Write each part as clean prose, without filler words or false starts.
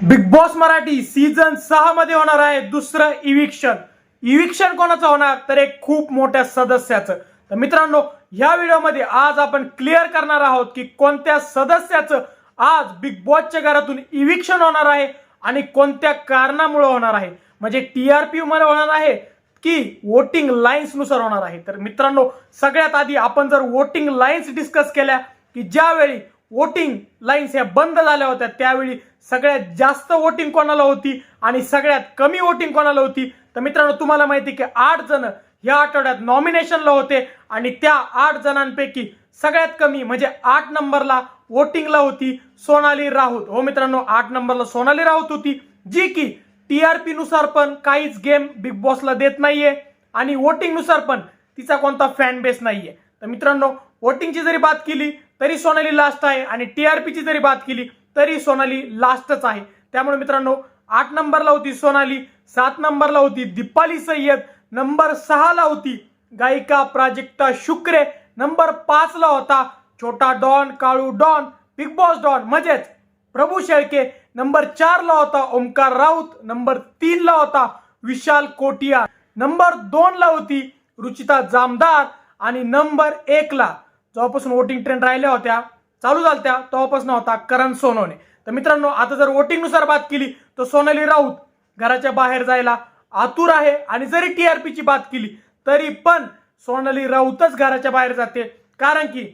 Big boss Marathi season 6 मध्ये होणार आहे दुसरं इविक्शन कोणाचं होणार तर एक खूप मोठ्या सदस्याचं। तर मित्रांनो, ह्या व्हिडिओमध्ये आज आपण क्लिअर करणार आहोत की कोणत्या सदस्याचं आज बिग बॉसच्या घरातून इविक्शन होणार आहे आणि कोणत्या कारणामुळे होणार आहे, म्हणजे टीआरपी मध्ये होणार आहे की वोटिंग लाईन्स नुसार होणार आहे। तर मित्रांनो, सगळ्यात आधी आपण जर वोटिंग लाईन्स डिस्कस केल्या की ज्यावेळी वोटिंग लाईन्स ह्या बंद झाल्या होत्या त्यावेळी सगळ्यात जास्त वोटिंग कोणाला होती आणि सगळ्यात कमी वोटिंग कोणाला होती। तर मित्रांनो, तुम्हाला माहिती की 8 जण या आठवड्यात नॉमिनेशनला होते आणि त्या 8 जणांपैकी सगळ्यात कमी म्हणजे 8 नंबरला वोटिंगला होती सोनाली राऊत। हो मित्रांनो, 8 नंबरला सोनाली राऊत होती, जी की टीआरपी नुसार पण काहीच गेम बिग बॉसला देत नाहीये आणि वोटिंग नुसार पण तिचा कोणता फॅन बेस नाहीये। तर मित्रांनो, वोटिंगची जरी बात केली तरी सोनाली लास्ट आहे आणि टीआरपीची जरी बात केली तरी सोनाली लास्टच आहे। त्यामुळे मित्रांनो, 8 नंबरला होती सोनाली, 7 नंबरला होती दीपाली सय्यद, नंबर 6 ला होती गायिका प्राजक्ता शुक्रे, नंबर 5 ला होता छोटा डॉन, काळू डॉन, बिग बॉस डॉन म्हणजेच प्रभू शेळके, नंबर 4 ला होता ओमकार राऊत, नंबर 3 ला होता विशाल कोटिया, नंबर 2 ला होती रुचिता जामदार आणि नंबर 1 ला जेव्हापासून वोटिंग ट्रेंड राहिल्या होत्या चालू झाल्या तेव्हापासून होता करण सोनवणे। तर मित्रांनो, आता जर वोटिंग नुसार बात केली तर सोनाली राऊत घराच्या बाहेर जायला आतुर आहे आणि जरी टीआरपीची बात केली तरी पण सोनाली राऊतच घराच्या बाहेर जाते, कारण की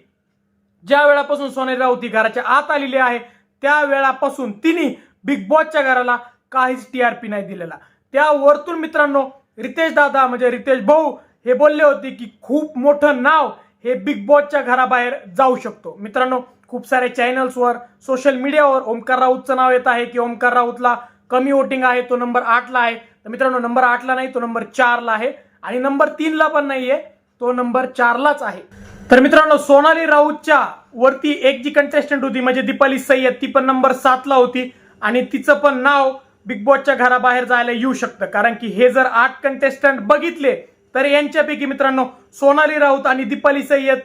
ज्या वेळापासून सोनाली राऊत ही घराच्या आत आलेली आहे त्या वेळापासून तिने बिग बॉसच्या घराला काहीच टीआरपी नाही दिलेला। त्या वरतून मित्रांनो, रितेश दादा म्हणजे रितेश भाऊ हे बोलले होते की खूप मोठं नाव हे बिग बॉसच्या घराबाहेर जाऊ शकतो। मित्रांनो, खूप सारे चॅनल्सवर सोशल मीडियावर ओमकार राऊतचं नाव येत आहे की ओमकार राऊतला कमी वोटिंग आहे, तो नंबर 8 ला आहे। तर मित्रांनो, नंबर 8 ला नाही, तो नंबर 4 ला आहे आणि नंबर 3 ला पण नाहीये, तो नंबर 4 लाच आहे। तर मित्रांनो, सोनाली राऊतच्या वरती एक जी कंटेस्टंट होती म्हणजे दीपाली सय्यद, ती पण नंबर 7 ला होती आणि तिचं पण नाव बिग बॉसच्या घराबाहेर जायला येऊ शकतं, कारण की हे जर 8 कंटेस्टंट बघितले तर यांच्यापैकी मित्रांनो सोनाली राऊत आणि दीपाली सय्यद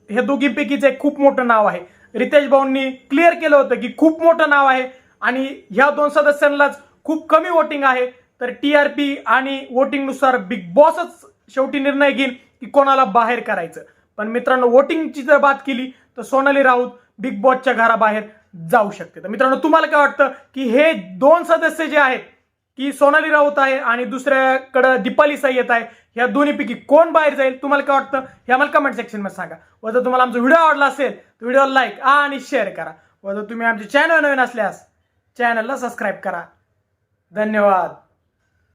हे दोघींपैकीच एक खूप मोठं नाव आहे। रितेश भाऊंनी क्लिअर केलं होतं की खूप मोठं नाव आहे आणि ह्या 2 सदस्यांनाच खूप कमी वोटिंग आहे। तर टीआरपी आणि वोटिंग नुसार बिग बॉसच शेवटी निर्णय घेईल की कोणाला बाहेर करायचं। पण मित्रांनो, वोटिंगची जर बात केली तर सोनाली राऊत बिग बॉसच्या घराबाहेर जाऊ शकते। तर मित्रांनो, तुम्हाला काय वाटतं की हे 2 सदस्य जे आहेत की सोनाली राऊत आहे आणि दुसऱ्याकडे दीपाली सय्यद आहे, या दोन्हीपैकी कोण बाहेर जाईल? तुम्हाला काय वाटतं हे आम्हाला कमेंट सेक्शन मध्ये सांगा। व जर तुम्हाला आमचा व्हिडिओ आवडला असेल तर व्हिडिओला लाईक आणि शेअर करा व जर तुम्ही आमचे चॅनल नवीन असल्यास चॅनलला सबस्क्राईब करा। धन्यवाद।